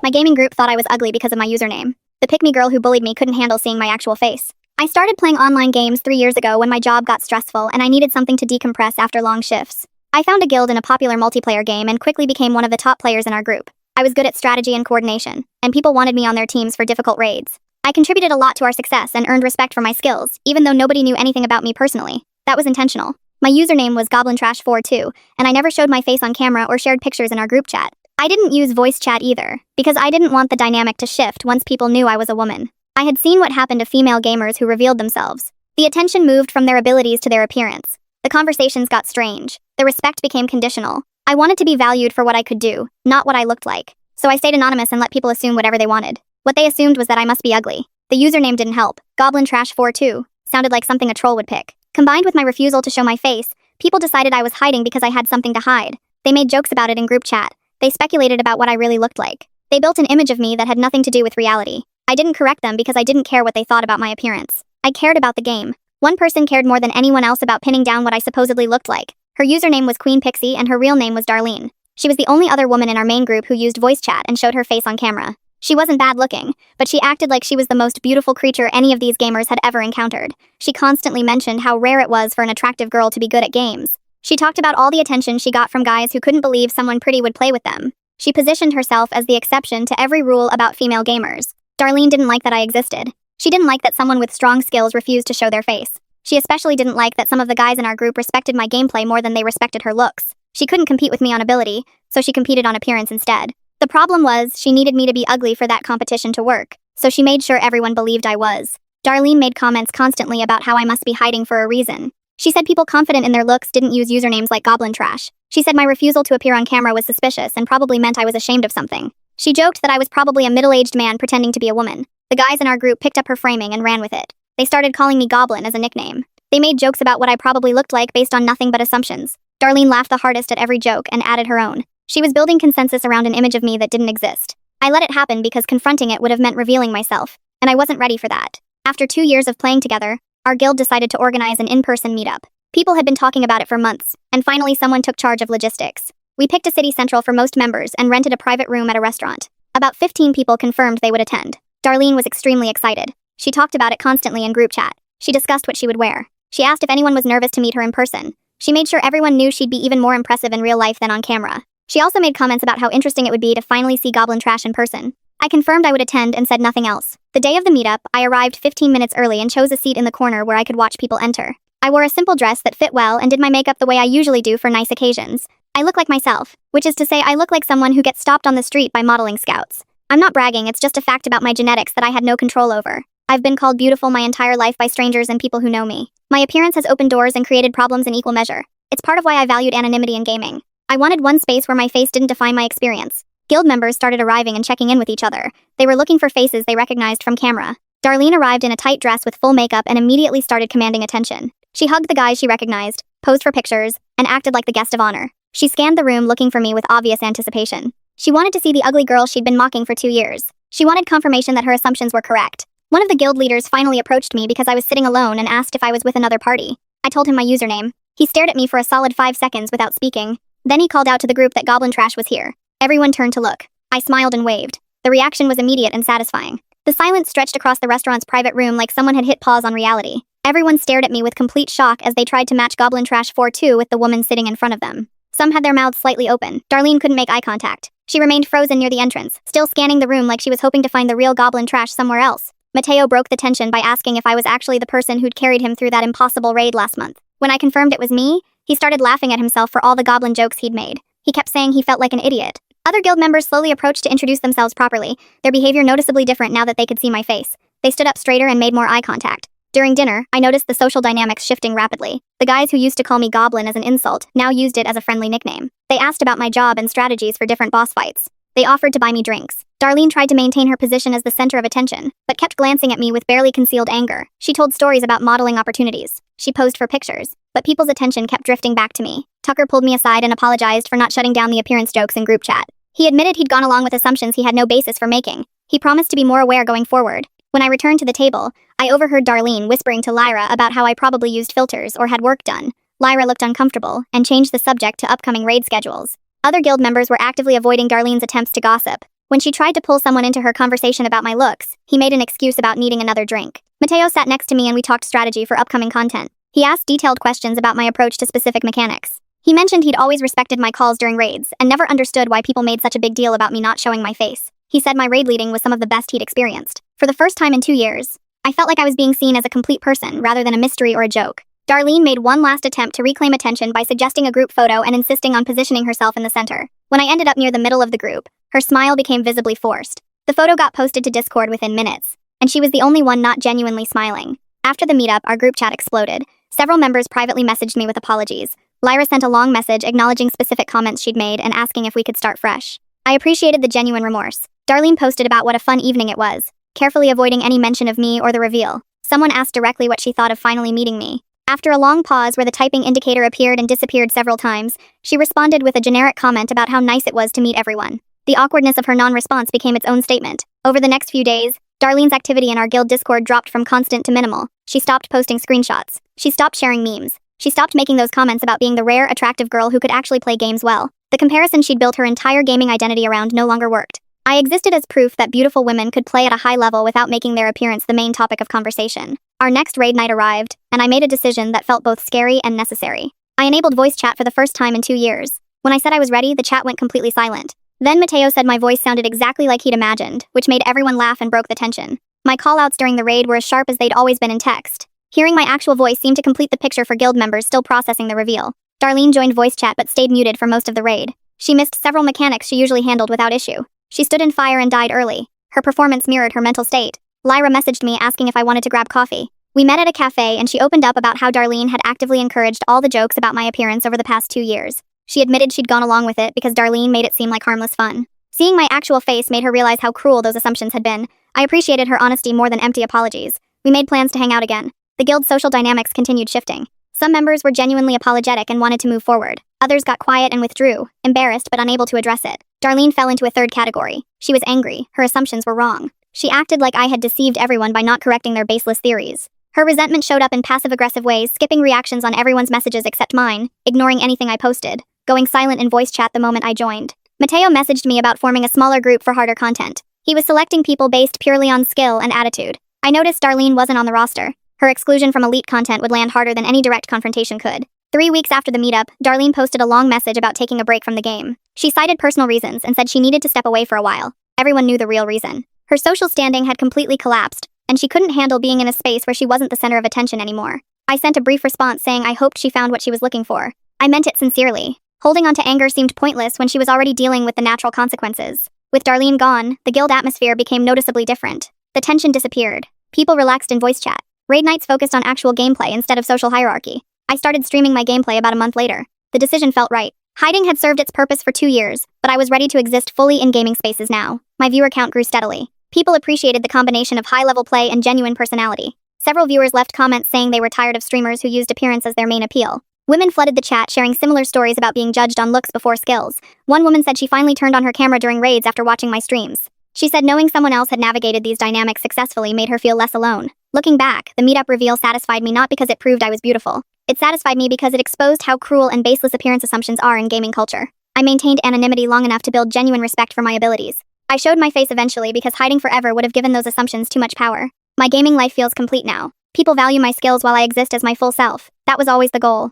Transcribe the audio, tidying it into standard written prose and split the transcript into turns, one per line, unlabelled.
My gaming group thought I was ugly because of my username. The pick-me girl who bullied me couldn't handle seeing my actual face. I started playing online games 3 years ago when my job got stressful and I needed something to decompress after long shifts. I found a guild in a popular multiplayer game and quickly became one of the top players in our group. I was good at strategy and coordination, and people wanted me on their teams for difficult raids. I contributed a lot to our success and earned respect for my skills, even though nobody knew anything about me personally. That was intentional. My username was GoblinTrash42, and I never showed my face on camera or shared pictures in our group chat. I didn't use voice chat either, because I didn't want the dynamic to shift once people knew I was a woman. I had seen what happened to female gamers who revealed themselves. The attention moved from their abilities to their appearance. The conversations got strange. The respect became conditional. I wanted to be valued for what I could do, not what I looked like. So I stayed anonymous and let people assume whatever they wanted. What they assumed was that I must be ugly. The username didn't help. GoblinTrash42 sounded like something a troll would pick. Combined with my refusal to show my face, people decided I was hiding because I had something to hide. They made jokes about it in group chat. They speculated about what I really looked like. They built an image of me that had nothing to do with reality. I didn't correct them because I didn't care what they thought about my appearance. I cared about the game. One person cared more than anyone else about pinning down what I supposedly looked like. Her username was Queen Pixie and her real name was Darlene. She was the only other woman in our main group who used voice chat and showed her face on camera. She wasn't bad looking, but she acted like she was the most beautiful creature any of these gamers had ever encountered. She constantly mentioned how rare it was for an attractive girl to be good at games. She talked about all the attention she got from guys who couldn't believe someone pretty would play with them. She positioned herself as the exception to every rule about female gamers. Darlene didn't like that I existed. She didn't like that someone with strong skills refused to show their face. She especially didn't like that some of the guys in our group respected my gameplay more than they respected her looks. She couldn't compete with me on ability, so she competed on appearance instead. The problem was, she needed me to be ugly for that competition to work, so she made sure everyone believed I was. Darlene made comments constantly about how I must be hiding for a reason. She said people confident in their looks didn't use usernames like Goblin Trash. She said my refusal to appear on camera was suspicious and probably meant I was ashamed of something. She joked that I was probably a middle-aged man pretending to be a woman. The guys in our group picked up her framing and ran with it. They started calling me Goblin as a nickname. They made jokes about what I probably looked like based on nothing but assumptions. Darlene laughed the hardest at every joke and added her own. She was building consensus around an image of me that didn't exist. I let it happen because confronting it would have meant revealing myself, and I wasn't ready for that. After 2 years of playing together, our guild decided to organize an in-person meetup. People had been talking about it for months, and finally someone took charge of logistics. We picked a city central for most members and rented a private room at a restaurant. About 15 people confirmed they would attend. Darlene was extremely excited. She talked about it constantly in group chat. She discussed what she would wear. She asked if anyone was nervous to meet her in person. She made sure everyone knew she'd be even more impressive in real life than on camera. She also made comments about how interesting it would be to finally see Goblin Trash in person. I confirmed I would attend and said nothing else. The day of the meetup, I arrived 15 minutes early and chose a seat in the corner where I could watch people enter. I wore a simple dress that fit well and did my makeup the way I usually do for nice occasions. I look like myself, which is to say I look like someone who gets stopped on the street by modeling scouts. I'm not bragging, it's just a fact about my genetics that I had no control over. I've been called beautiful my entire life by strangers and people who know me. My appearance has opened doors and created problems in equal measure. It's part of why I valued anonymity in gaming. I wanted one space where my face didn't define my experience. Guild members started arriving and checking in with each other. They were looking for faces they recognized from camera. Darlene arrived in a tight dress with full makeup and immediately started commanding attention. She hugged the guys she recognized, posed for pictures, and acted like the guest of honor. She scanned the room looking for me with obvious anticipation. She wanted to see the ugly girl she'd been mocking for 2 years. She wanted confirmation that her assumptions were correct. One of the guild leaders finally approached me because I was sitting alone and asked if I was with another party. I told him my username. He stared at me for a solid 5 seconds without speaking. Then he called out to the group that Goblin Trash was here. Everyone turned to look. I smiled and waved. The reaction was immediate and satisfying. The silence stretched across the restaurant's private room like someone had hit pause on reality. Everyone stared at me with complete shock as they tried to match Goblin Trash 4-2 with the woman sitting in front of them. Some had their mouths slightly open. Darlene couldn't make eye contact. She remained frozen near the entrance, still scanning the room like she was hoping to find the real Goblin Trash somewhere else. Mateo broke the tension by asking if I was actually the person who'd carried him through that impossible raid last month. When I confirmed it was me, he started laughing at himself for all the goblin jokes he'd made. He kept saying he felt like an idiot. Other guild members slowly approached to introduce themselves properly, their behavior noticeably different now that they could see my face. They stood up straighter and made more eye contact. During dinner, I noticed the social dynamics shifting rapidly. The guys who used to call me Goblin as an insult now used it as a friendly nickname. They asked about my job and strategies for different boss fights. They offered to buy me drinks. Darlene tried to maintain her position as the center of attention, but kept glancing at me with barely concealed anger. She told stories about modeling opportunities. She posed for pictures, but people's attention kept drifting back to me. Tucker pulled me aside and apologized for not shutting down the appearance jokes in group chat. He admitted he'd gone along with assumptions he had no basis for making. He promised to be more aware going forward. When I returned to the table, I overheard Darlene whispering to Lyra about how I probably used filters or had work done. Lyra looked uncomfortable and changed the subject to upcoming raid schedules. Other guild members were actively avoiding Darlene's attempts to gossip. When she tried to pull someone into her conversation about my looks, he made an excuse about needing another drink. Mateo sat next to me and we talked strategy for upcoming content. He asked detailed questions about my approach to specific mechanics. He mentioned he'd always respected my calls during raids and never understood why people made such a big deal about me not showing my face. He said my raid leading was some of the best he'd experienced. For the first time in 2 years, I felt like I was being seen as a complete person rather than a mystery or a joke. Darlene made one last attempt to reclaim attention by suggesting a group photo and insisting on positioning herself in the center. When I ended up near the middle of the group, her smile became visibly forced. The photo got posted to Discord within minutes, and she was the only one not genuinely smiling. After the meetup, our group chat exploded. Several members privately messaged me with apologies. Lyra sent a long message acknowledging specific comments she'd made and asking if we could start fresh. I appreciated the genuine remorse. Darlene posted about what a fun evening it was, carefully avoiding any mention of me or the reveal. Someone asked directly what she thought of finally meeting me. After a long pause where the typing indicator appeared and disappeared several times, she responded with a generic comment about how nice it was to meet everyone. The awkwardness of her non-response became its own statement. Over the next few days, Darlene's activity in our guild Discord dropped from constant to minimal. She stopped posting screenshots. She stopped sharing memes. She stopped making those comments about being the rare, attractive girl who could actually play games well. The comparison she'd built her entire gaming identity around no longer worked. I existed as proof that beautiful women could play at a high level without making their appearance the main topic of conversation. Our next raid night arrived, and I made a decision that felt both scary and necessary. I enabled voice chat for the first time in 2 years. When I said I was ready, the chat went completely silent. Then Mateo said my voice sounded exactly like he'd imagined, which made everyone laugh and broke the tension. My callouts during the raid were as sharp as they'd always been in text. Hearing my actual voice seemed to complete the picture for guild members still processing the reveal. Darlene joined voice chat but stayed muted for most of the raid. She missed several mechanics she usually handled without issue. She stood in fire and died early. Her performance mirrored her mental state. Lyra messaged me asking if I wanted to grab coffee. We met at a cafe and she opened up about how Darlene had actively encouraged all the jokes about my appearance over the past 2 years. She admitted she'd gone along with it because Darlene made it seem like harmless fun. Seeing my actual face made her realize how cruel those assumptions had been. I appreciated her honesty more than empty apologies. We made plans to hang out again. The guild's social dynamics continued shifting. Some members were genuinely apologetic and wanted to move forward. Others got quiet and withdrew, embarrassed but unable to address it. Darlene fell into a third category. She was angry. Her assumptions were wrong. She acted like I had deceived everyone by not correcting their baseless theories. Her resentment showed up in passive-aggressive ways, skipping reactions on everyone's messages except mine, ignoring anything I posted, going silent in voice chat the moment I joined. Mateo messaged me about forming a smaller group for harder content. He was selecting people based purely on skill and attitude. I noticed Darlene wasn't on the roster. Her exclusion from elite content would land harder than any direct confrontation could. 3 weeks after the meetup, Darlene posted a long message about taking a break from the game. She cited personal reasons and said she needed to step away for a while. Everyone knew the real reason. Her social standing had completely collapsed, and she couldn't handle being in a space where she wasn't the center of attention anymore. I sent a brief response saying I hoped she found what she was looking for. I meant it sincerely. Holding on to anger seemed pointless when she was already dealing with the natural consequences. With Darlene gone, the guild atmosphere became noticeably different. The tension disappeared. People relaxed in voice chat. Raid nights focused on actual gameplay instead of social hierarchy. I started streaming my gameplay about a month later. The decision felt right. Hiding had served its purpose for 2 years, but I was ready to exist fully in gaming spaces now. My viewer count grew steadily. People appreciated the combination of high-level play and genuine personality. Several viewers left comments saying they were tired of streamers who used appearance as their main appeal. Women flooded the chat sharing similar stories about being judged on looks before skills. One woman said she finally turned on her camera during raids after watching my streams. She said knowing someone else had navigated these dynamics successfully made her feel less alone. Looking back, the meetup reveal satisfied me not because it proved I was beautiful. It satisfied me because it exposed how cruel and baseless appearance assumptions are in gaming culture. I maintained anonymity long enough to build genuine respect for my abilities. I showed my face eventually because hiding forever would have given those assumptions too much power. My gaming life feels complete now. People value my skills while I exist as my full self. That was always the goal.